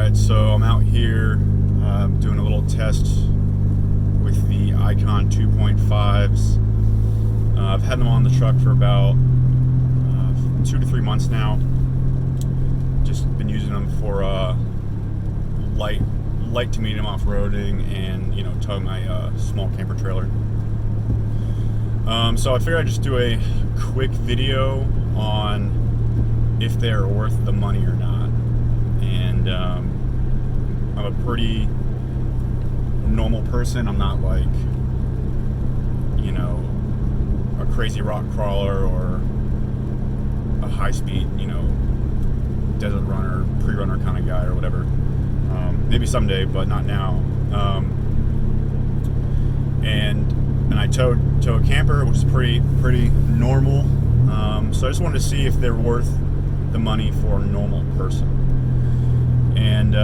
Alright, so I'm out here doing a little test with the Icon 2.5's. I've had them on the truck for about 2 to 3 months now. Just been using them for light to medium off-roading and, you know, towing my small camper trailer. So I figured I'd just do a quick video on if they're worth the money or not. And I'm a pretty normal person. I'm not like, you know, a crazy rock crawler or a high-speed, you know, desert runner, pre-runner kind of guy or whatever. Maybe someday, but not now. And I towed a camper, which is pretty normal. So I just wanted to see if they're worth the money for a normal person. And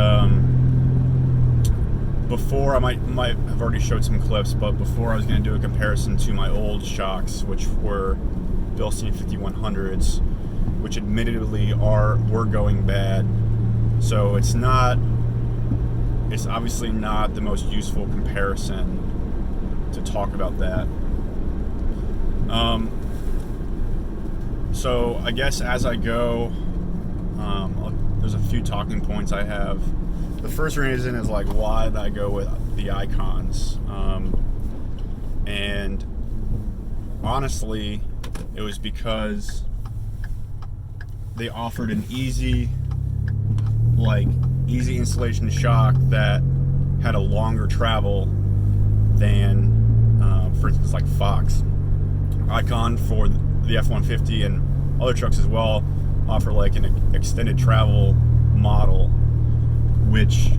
before, I might have already showed some clips, but before I was going to do a comparison to my old shocks, which were Bilstein 5100s, which admittedly were going bad. So it's obviously not the most useful comparison to talk about that. So I guess as I go, there's a few talking points I have. The first reason is like, why did I go with the Icons? And honestly, it was because they offered an easy installation shock that had a longer travel than, for instance, like Fox. Icon for the F-150 and other trucks as well offer like an extended travel model, which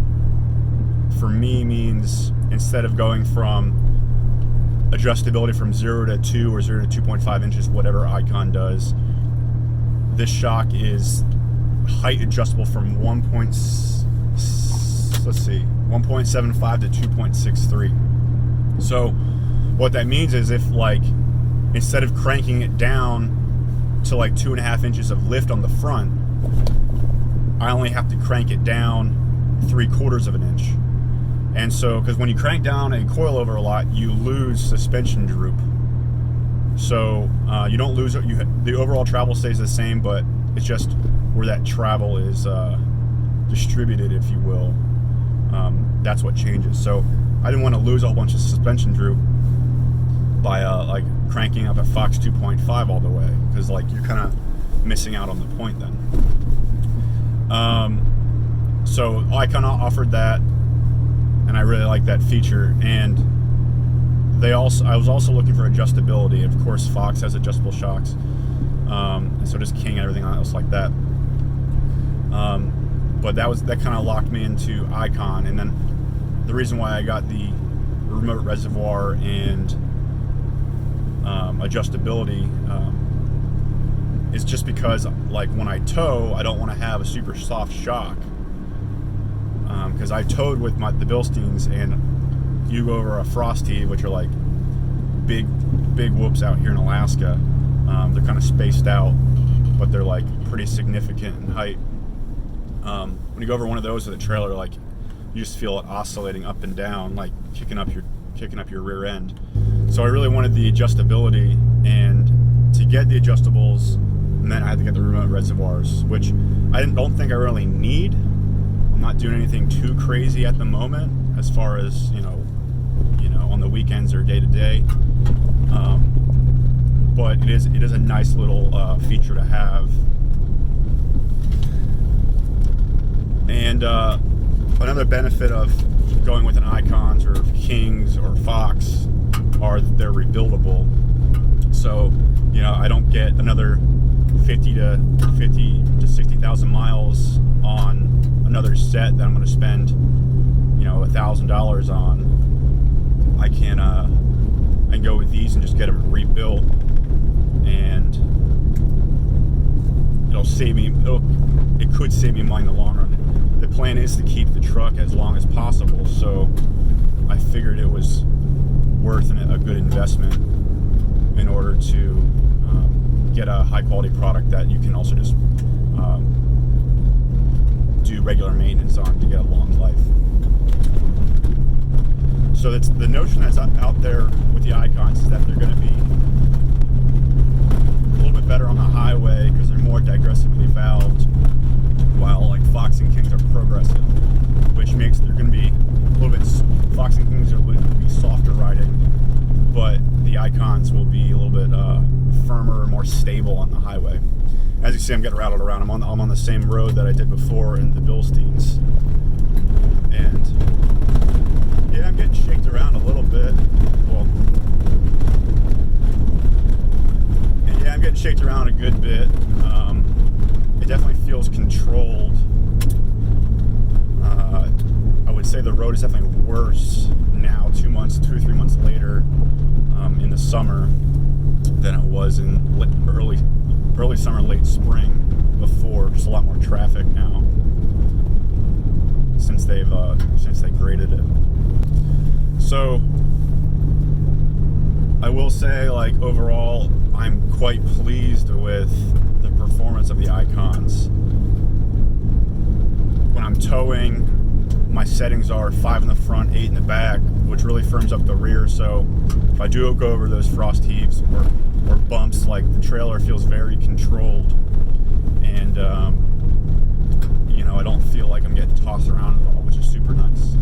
for me means instead of going from adjustability from 0 to 2 or 0 to 2.5 inches, whatever Icon does, this shock is height adjustable from 1.75 to 2.63. So what that means is if, like, instead of cranking it down to like 2.5 inches of lift on the front, I only have to crank it down 3/4 of an inch. And so, because when you crank down a coilover a lot, you lose suspension droop. So you don't lose it. The overall travel stays the same, but it's just where that travel is distributed, if you will. That's what changes. So I didn't want to lose a whole bunch of suspension droop by like cranking up a Fox 2.5 all the way, because like you're kind of missing out on the point then. So Icon offered that, and I really like that feature. And I was also looking for adjustability. Of course, Fox has adjustable shocks, and so just King and everything else like that. But that kind of locked me into Icon. And then the reason why I got the remote reservoir and adjustability is just because, like, when I tow, I don't want to have a super soft shock, because I towed with the Bilsteins, and you go over a Frosty, which are like big whoops out here in Alaska. They're kind of spaced out, but they're like pretty significant in height. When you go over one of those with a trailer, like, you just feel it oscillating up and down, like kicking up your rear end. So I really wanted the adjustability, and to get the adjustables meant I had to get the remote reservoirs, which I don't think I really need. I'm not doing anything too crazy at the moment as far as, you know, on the weekends or day to day. But it is a nice little feature to have. And another benefit of going with an Icons or Kings or Fox are that they're rebuildable. So, you know, I don't get another 50 to 60,000 miles on another set that I'm going to spend, you know, $1,000 on. I can go with these and just get them rebuilt, and it could save me money in the long run. The plan is to keep the truck as long as possible, so I figured it was worth a good investment in order to get a high quality product that you can also just do regular maintenance on to get a long life. So that's the notion that's out there with the Icons, is that they're going to be a little bit better on the highway because they're more digressively valved, while like Fox and Kings are progressive, which makes they're going to be a little bit. Fox and Kings are going to be softer riding, but the Icons will be a little bit firmer, more stable on the highway. As you see, I'm getting rattled around. I'm on the same road that I did before in the Bilsteins, and yeah, I'm getting shaked around a little bit. Well, yeah, I'm getting shaked around a good bit. It definitely feels controlled. I would say the road is definitely worse now, 2 or 3 months later, in the summer, than it was in early summer, late spring before. Just a lot more traffic now since they graded it. So I will say, like, overall, I'm quite pleased with the performance of the Icons. When I'm towing, my settings are 5 in the front, 8 in the back, which really firms up the rear. So if I do go over those frost heaves or bumps, like, the trailer feels very controlled, and I don't feel like I'm getting tossed around at all, which is super nice.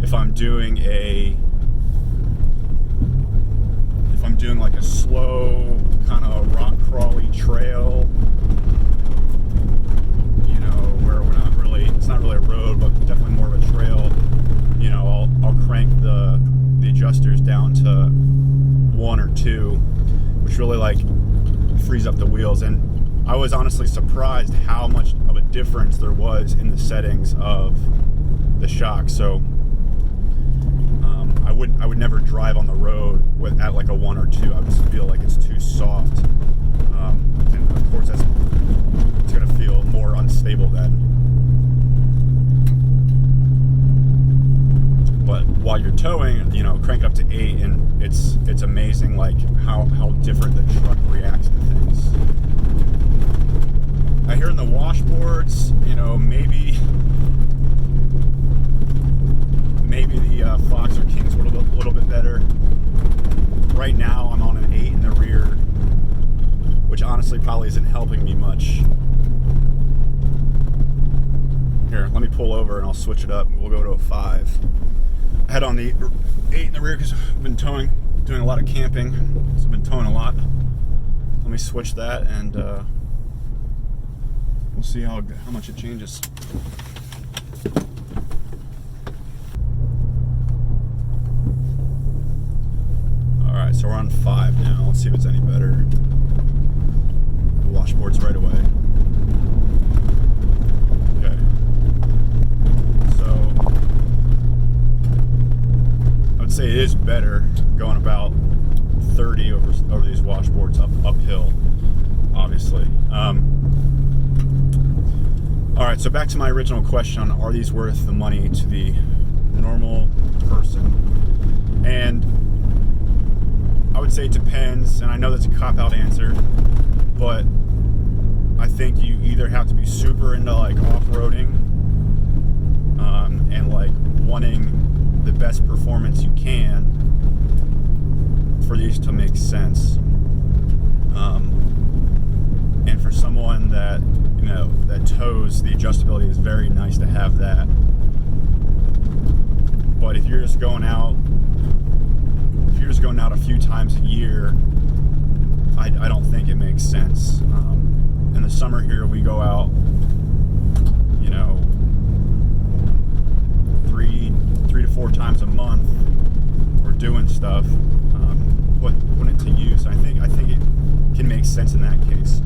If I'm doing like a slow kind of rock crawly trail, where we're not really, it's not really a road, but definitely more of a trail, I'll crank the adjusters down to 1 or 2, which really like frees up the wheels. And I was honestly surprised how much of a difference there was in the settings of the shock. So I would never drive on the road at like a 1 or 2. I just feel like it's too soft, and of course it's going to feel more unstable then. But while you're towing, crank it up to 8, and it's amazing, like how different the truck reacts to things. I hear in the washboards, maybe the Fox or Kings were a little bit better. Right now, I'm on an 8 in the rear, which honestly probably isn't helping me much. Here, let me pull over and I'll switch it up. We'll go to a 5. I had on the 8 in the rear because I've been doing a lot of camping, so I've been towing a lot. Let me switch that, and we'll see how much it changes. Alright, so we're on 5 now. Let's see if it's any better. Washboards right away. Okay. So I would say it is better going about 30 over these washboards uphill, obviously. Alright, so back to my original question on, are these worth the money to the normal person? And I would say it depends, and I know that's a cop-out answer, but I think you either have to be super into like off-roading and like wanting the best performance you can for these to make sense. And for someone that that tows, the adjustability is very nice to have that. But if you're just going out a few times a year, I don't think it makes sense. In the summer here, we go out, 3 to 4 times a month. We're doing stuff, putting it to use. I think it can make sense in that case.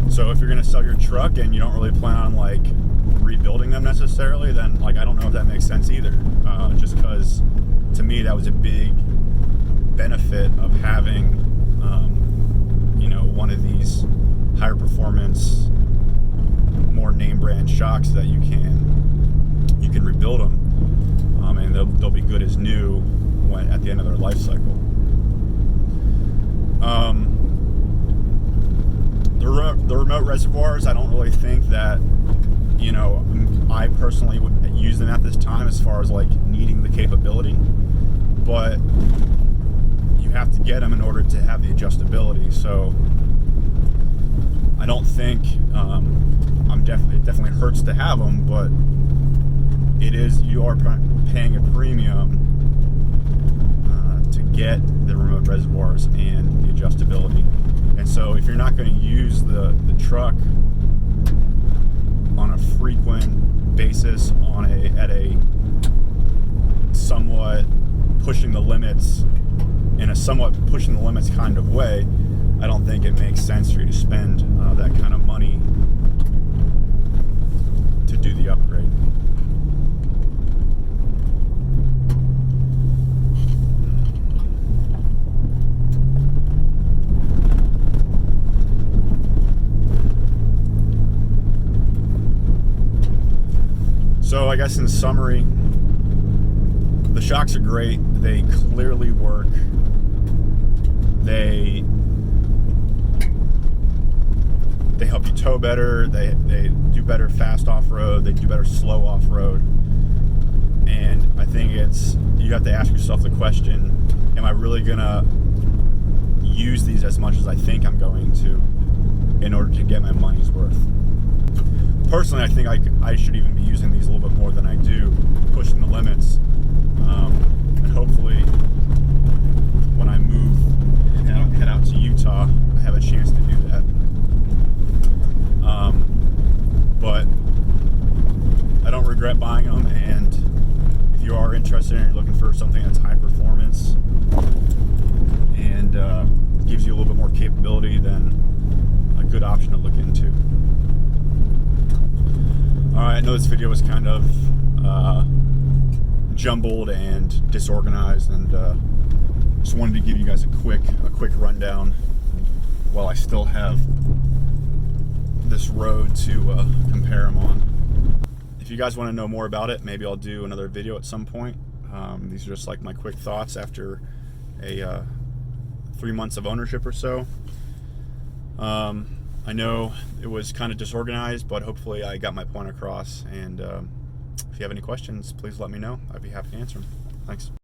So if you're going to sell your truck and you don't really plan on like rebuilding them necessarily, then like I don't know if that makes sense either. Just because to me that was a big benefit of having one of these higher performance, more name brand shocks that you can rebuild them, and they'll be good as new at the end of their life cycle. The remote reservoirs, I don't really think that personally use them at this time as far as like needing the capability, but you have to get them in order to have the adjustability. So I don't think it definitely hurts to have them, but you are paying a premium to get the remote reservoirs and the adjustability. And so if you're not going to use the truck on a frequent basis, at a somewhat pushing the limits kind of way, I don't think it makes sense for you to spend that kind of money to do the upgrade. So I guess in summary, the shocks are great. They clearly work. They help you tow better. They do better fast off-road. They do better slow off-road. And I think you have to ask yourself the question, am I really gonna use these as much as I think I'm going to in order to get my money's worth? Personally, I think I should even be using these a little bit more than I do, pushing the limits. And hopefully, when I move and head out to Utah, I have a chance to do that. But I don't regret buying them, and if you are interested and you're looking for something that's high performance and gives you a little bit more capability, then a good option to look into. Alright, I know this video was kind of jumbled and disorganized, and just wanted to give you guys a quick rundown while I still have this road to compare them on. If you guys want to know more about it, maybe I'll do another video at some point. These are just like my quick thoughts after a 3 months of ownership or so. I know it was kind of disorganized, but hopefully I got my point across. And if you have any questions, please let me know. I'd be happy to answer them. Thanks.